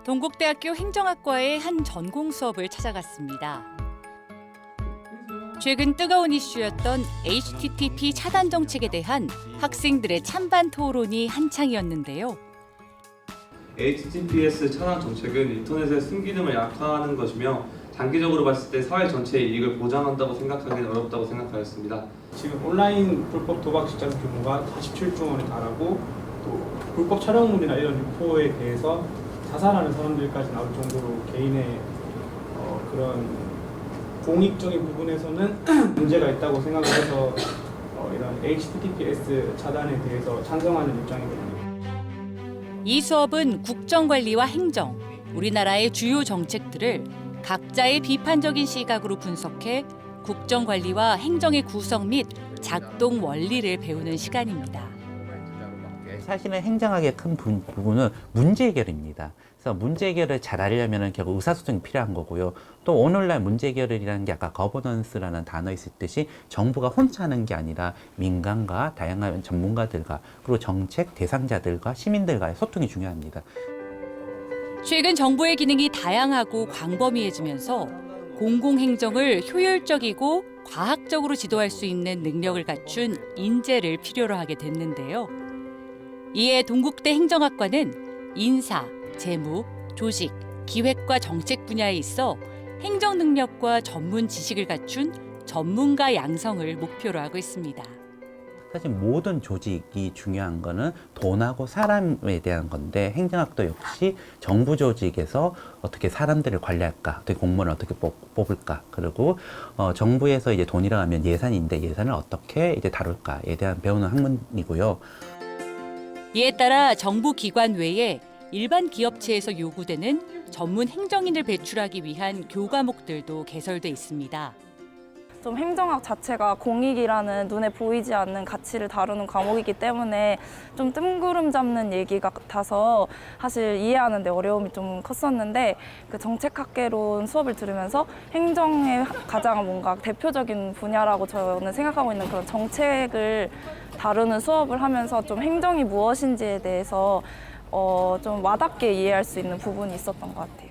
동국대학교 행정학과의 한 전공 수업을 찾아갔습니다. 최근 뜨거운 이슈였던 HTTP 차단 정책에 대한 학생들의 찬반 토론이 한창이었는데요. HTTPS 차단 정책은 인터넷의 순기능을 약화하는 것이며 장기적으로 봤을 때 사회 전체의 이익을 보장한다고 생각하기는 어렵다고 생각하였습니다. 지금 온라인 불법 도박 시장 규모가 47조 원에 달하고 또 불법 촬영물이나 이런 유포에 대해서 자살하는 사람들까지 나올 정도로 개인의 그런 공익적인 부분에서는 문제가 있다고 생각을 해서 이런 HTTPS 차단에 대해서 찬성하는 입장이거든요. 이 수업은 국정관리와 행정, 우리나라의 주요 정책들을 각자의 비판적인 시각으로 분석해 국정관리와 행정의 구성 및 작동 원리를 배우는 시간입니다. 사실은 행정학의 큰 부분은 문제 해결입니다. 그래서 문제 해결을 잘 하려면 결국 의사소통이 필요한 거고요. 또 오늘날 문제 해결이라는 게 아까 거버넌스라는 단어 있을 듯이 정부가 혼자 하는 게 아니라 민간과 다양한 전문가들과 그리고 정책 대상자들과 시민들과의 소통이 중요합니다. 최근 정부의 기능이 다양하고 광범위해지면서 공공행정을 효율적이고 과학적으로 지도할 수 있는 능력을 갖춘 인재를 필요로 하게 됐는데요. 이에 동국대 행정학과는 인사, 재무, 조직, 기획과 정책 분야에 있어 행정 능력과 전문 지식을 갖춘 전문가 양성을 목표로 하고 있습니다. 사실 모든 조직이 중요한 거는 돈하고 사람에 대한 건데 행정학도 역시 정부 조직에서 어떻게 사람들을 관리할까, 어떻게 공무원을 어떻게 뽑을까, 그리고 정부에서 이제 돈이라고 하면 예산인데 예산을 어떻게 이제 다룰까에 대한 배우는 학문이고요. 이에 따라 정부 기관 외에 일반 기업체에서 요구되는 전문 행정인을 배출하기 위한 교과목들도 개설돼 있습니다. 좀 행정학 자체가 공익이라는 눈에 보이지 않는 가치를 다루는 과목이기 때문에 좀 뜬구름 잡는 얘기 같아서 사실 이해하는 데 어려움이 좀 컸었는데 그 정책학개론 수업을 들으면서 행정의 가장 뭔가 대표적인 분야라고 저는 생각하고 있는 그런 정책을 다루는 수업을 하면서 좀 행정이 무엇인지에 대해서 좀 와닿게 이해할 수 있는 부분이 있었던 것 같아요.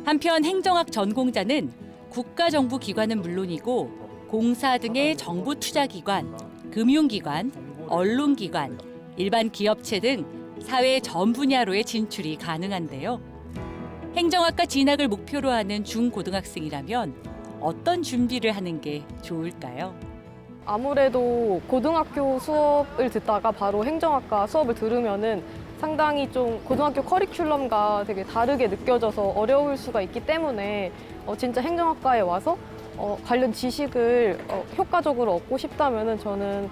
한편 행정학 전공자는 국가정부 기관은 물론이고 공사 등의 정부 투자기관, 금융기관, 언론기관, 일반 기업체 등 사회 전 분야로의 진출이 가능한데요. 행정학과 진학을 목표로 하는 중고등학생이라면 어떤 준비를 하는 게 좋을까요? 아무래도 고등학교 수업을 듣다가 바로 행정학과 수업을 들으면은 상당히 좀 고등학교 커리큘럼과 되게 다르게 느껴져서 어려울 수가 있기 때문에 진짜 행정학과에 와서 관련 지식을 효과적으로 얻고 싶다면은 저는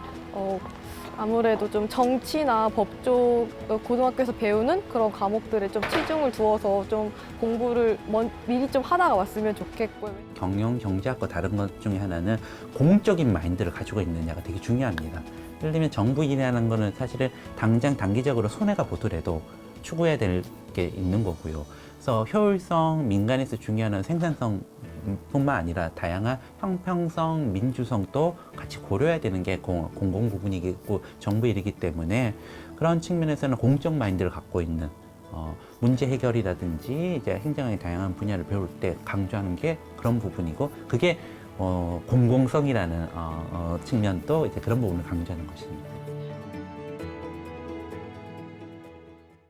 아무래도 좀 정치나 법조 고등학교에서 배우는 그런 과목들에 좀 치중을 두어서 좀 공부를 미리 좀 하다가 왔으면 좋겠고요. 경영, 경제학과 다른 것 중에 하나는 공적인 마인드를 가지고 있느냐가 되게 중요합니다. 예를 들면 정부 일이라는 거는 사실은 당장 단기적으로 손해가 보더라도 추구해야 될 게 있는 거고요. 그래서 효율성, 민간에서 중요한 생산성 뿐만 아니라 다양한 형평성, 민주성도 같이 고려해야 되는 게 공공 부분이고 정부 일이기 때문에 그런 측면에서는 공적 마인드를 갖고 있는 문제 해결이라든지 이제 행정의 다양한 분야를 배울 때 강조하는 게 그런 부분이고 그게 공공성이라는 측면도 이제 그런 부분을 강조하는 것입니다.